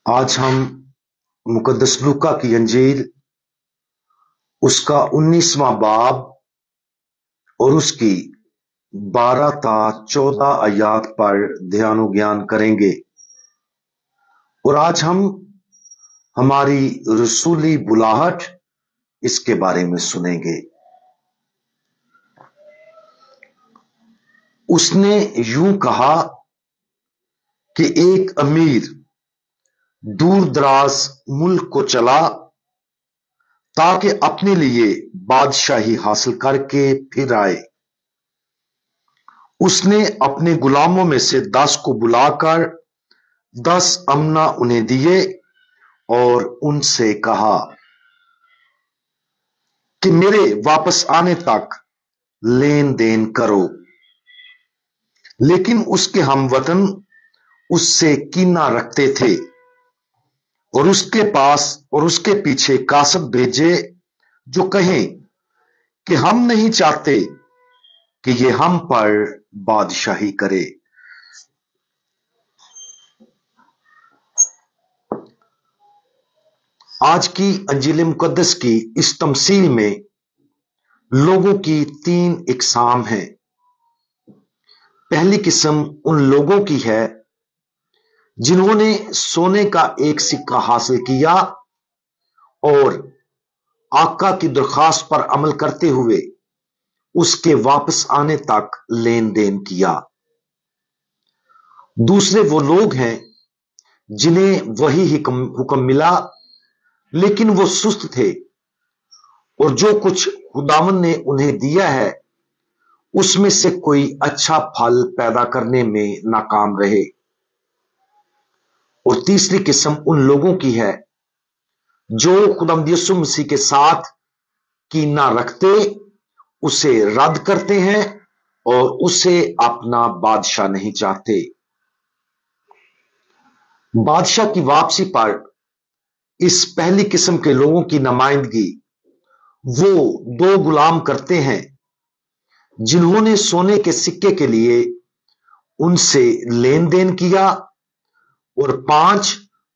आज हम मुकद्दस लूका की अंजील उसका 19वां बाब और उसकी 12 ता 14 आयात पर ध्यान ज्ञान करेंगे। और आज हम हमारी रसूली बुलाहट इसके बारे में सुनेंगे। उसने यूं कहा कि एक अमीर दूर दराज मुल्क को चला ताकि अपने लिए बादशाही हासिल करके फिर आए। उसने अपने गुलामों में से 10 को बुलाकर 10 अमना उन्हें दिए और उनसे कहा कि मेरे वापस आने तक लेन देन करो। लेकिन उसके हमवतन उससे कीना रखते थे और उसके पास और उसके पीछे कासब भेजे जो कहें कि हम नहीं चाहते कि ये हम पर बादशाही करे। आज की अंजील मुकद्दस की इस तमसील में लोगों की 3 इकसाम हैं। पहली किस्म उन लोगों की है जिन्होंने सोने का एक सिक्का हासिल किया और आका की दरखास्त पर अमल करते हुए उसके वापस आने तक लेन देन किया। दूसरे वो लोग हैं जिन्हें वही हुक्म मिला लेकिन वो सुस्त थे और जो कुछ खुदावन ने उन्हें दिया है उसमें से कोई अच्छा फल पैदा करने में नाकाम रहे। और तीसरी किस्म उन लोगों की है जो खुदावंद यीशु मसीह के साथ कीना रखते, उसे रद्द करते हैं और उसे अपना बादशाह नहीं चाहते। बादशाह की वापसी पर इस पहली किस्म के लोगों की नुमाइंदगी वो 2 गुलाम करते हैं जिन्होंने सोने के सिक्के के लिए उनसे लेन देन किया और 5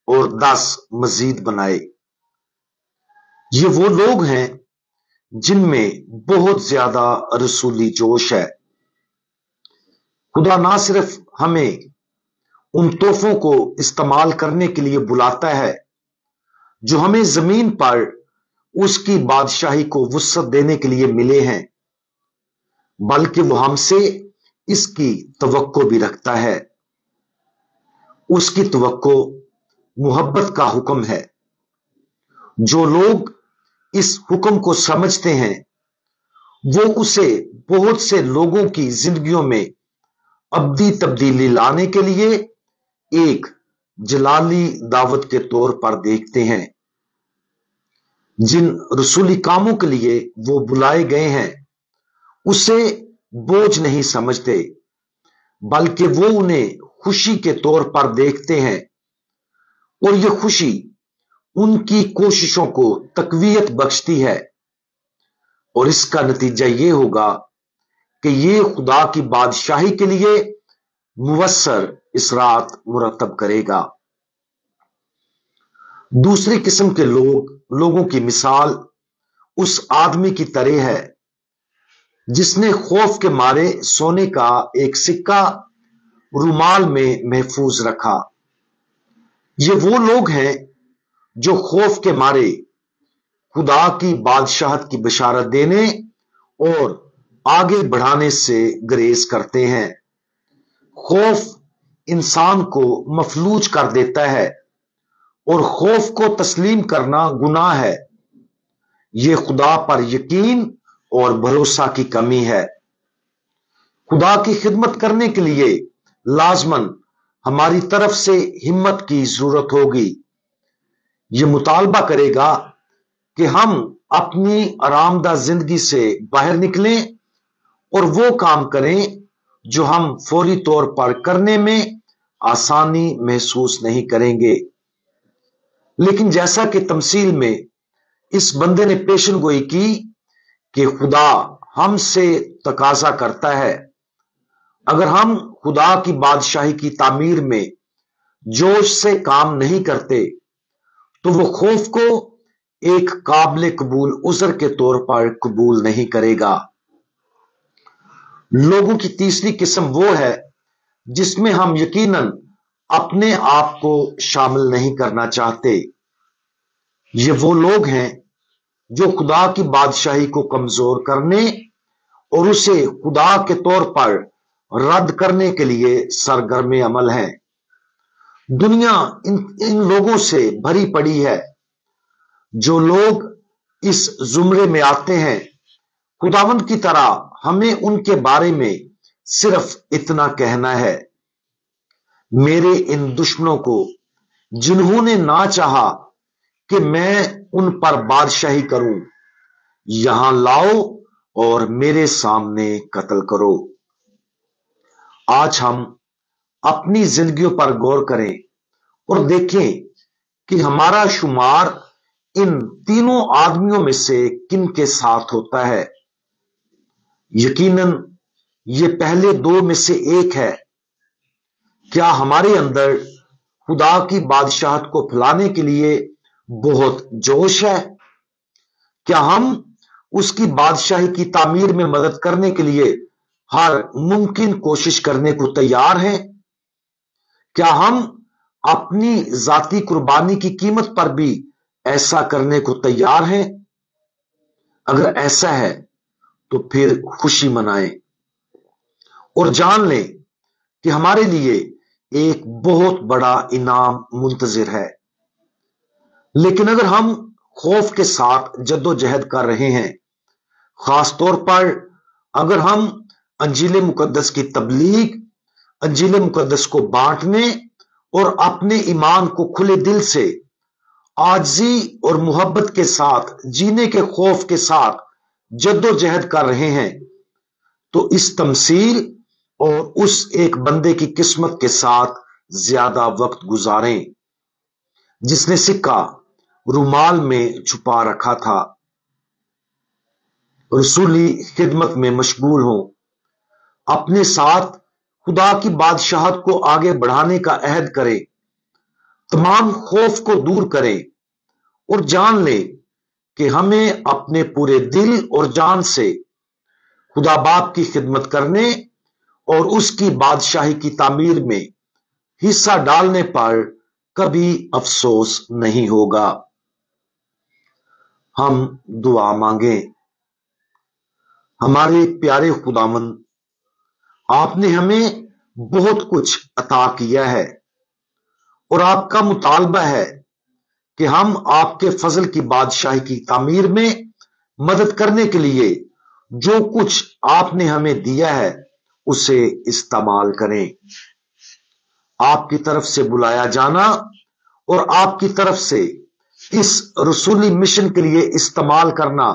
और 10 मजीद बनाए। ये वो लोग हैं जिनमें बहुत ज्यादा रसूली जोश है। खुदा ना सिर्फ हमें उन तोहफों को इस्तेमाल करने के लिए बुलाता है जो हमें जमीन पर उसकी बादशाही को वुसअत देने के लिए मिले हैं, बल्कि वो हमसे इसकी तवक्को भी रखता है। उसकी तवक्को मोहब्बत का हुक्म है। जो लोग इस हुक्म को समझते हैं वो उसे बहुत से लोगों की जिंदगियों में अब्दी तब्दीली लाने के लिए एक जलाली दावत के तौर पर देखते हैं। जिन रसूली कामों के लिए वो बुलाए गए हैं उसे बोझ नहीं समझते, बल्कि वो उन्हें खुशी के तौर पर देखते हैं और ये खुशी उनकी कोशिशों को तकवीयत बख्शती है। और इसका नतीजा ये होगा कि ये खुदा की बादशाही के लिए मुवस्सर इसरात मुरतब करेगा। दूसरी किस्म के लोगों की मिसाल उस आदमी की तरह है जिसने खौफ के मारे सोने का एक सिक्का रुमाल में महफूज रखा। ये वो लोग हैं जो खौफ के मारे खुदा की बादशाहत की बशारत देने और आगे बढ़ाने से गुरेज करते हैं। खौफ इंसान को मफलूज कर देता है और खौफ को तस्लीम करना गुनाह है। यह खुदा पर यकीन और भरोसा की कमी है। खुदा की खिदमत करने के लिए लाजमन हमारी तरफ से हिम्मत की जरूरत होगी। यह मुतालबा करेगा कि हम अपनी आरामदा जिंदगी से बाहर निकलें और वो काम करें जो हम फौरी तौर पर करने में आसानी महसूस नहीं करेंगे। लेकिन जैसा कि तमसील में इस बंदे ने पेशन गोई की कि खुदा हमसे तकाजा करता है, अगर हम खुदा की बादशाही की तामीर में जोश से काम नहीं करते तो वो खौफ को एक काबिल कबूल उज़र के तौर पर कबूल नहीं करेगा। लोगों की तीसरी किस्म वो है जिसमें हम यकीनन अपने आप को शामिल नहीं करना चाहते। ये वो लोग हैं जो खुदा की बादशाही को कमजोर करने और उसे खुदा के तौर पर रद्द करने के लिए सरगर्म अमल हैं। दुनिया इन लोगों से भरी पड़ी है। जो लोग इस जुमरे में आते हैं, खुदावंद की तरह हमें उनके बारे में सिर्फ इतना कहना है, मेरे इन दुश्मनों को जिन्होंने ना चाहा कि मैं उन पर बादशाही करूं, यहां लाओ और मेरे सामने कत्ल करो। आज हम अपनी जिंदगियों पर गौर करें और देखें कि हमारा शुमार इन तीनों आदमियों में से किन के साथ होता है। यकीनन ये पहले दो में से एक है। क्या हमारे अंदर खुदा की बादशाहत को फैलाने के लिए बहुत जोश है? क्या हम उसकी बादशाही की तामीर में मदद करने के लिए हर मुमकिन कोशिश करने को तैयार हैं? क्या हम अपनी जाती कुर्बानी की कीमत पर भी ऐसा करने को तैयार हैं? अगर ऐसा है तो फिर खुशी मनाएं और जान लें कि हमारे लिए एक बहुत बड़ा इनाम मुंतजिर है। लेकिन अगर हम खौफ के साथ जद्दोजहद कर रहे हैं, खास तौर पर अगर हम अंजील मुकद्दस की तबलीग, अंजील मुकद्दस को बांटने और अपने ईमान को खुले दिल से आजी और मोहब्बत के साथ जीने के खौफ के साथ जद्दोजहद कर रहे हैं, तो इस तमसील और उस एक बंदे की किस्मत के साथ ज्यादा वक्त गुजारें जिसने सिक्का रुमाल में छुपा रखा था। रसूली खिदमत में मशगूल हो, अपने साथ खुदा की बादशाहत को आगे बढ़ाने का अहद करें, तमाम खौफ को दूर करें और जान ले कि हमें अपने पूरे दिल और जान से खुदा बाप की खिदमत करने और उसकी बादशाही की तामीर में हिस्सा डालने पर कभी अफसोस नहीं होगा। हम दुआ मांगे। हमारे प्यारे खुदावंद, आपने हमें बहुत कुछ अता किया है और आपका मुतालबा है कि हम आपके फजल की बादशाही की तामीर में मदद करने के लिए जो कुछ आपने हमें दिया है उसे इस्तेमाल करें। आपकी तरफ से बुलाया जाना और आपकी तरफ से इस रसूली मिशन के लिए इस्तेमाल करना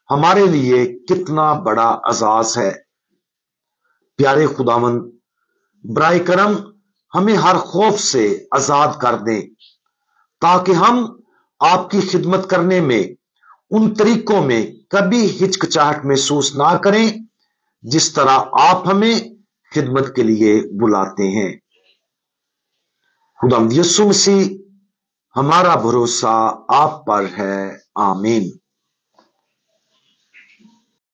हमारे लिए कितना बड़ा अजाज है। प्यारे खुदावंद, बराए करम हमें हर खौफ से आजाद कर दें ताकि हम आपकी खिदमत करने में उन तरीकों में कभी हिचकिचाहट महसूस ना करें जिस तरह आप हमें खिदमत के लिए बुलाते हैं। खुदावंद यीशु मसीह, हमारा भरोसा आप पर है। आमीन।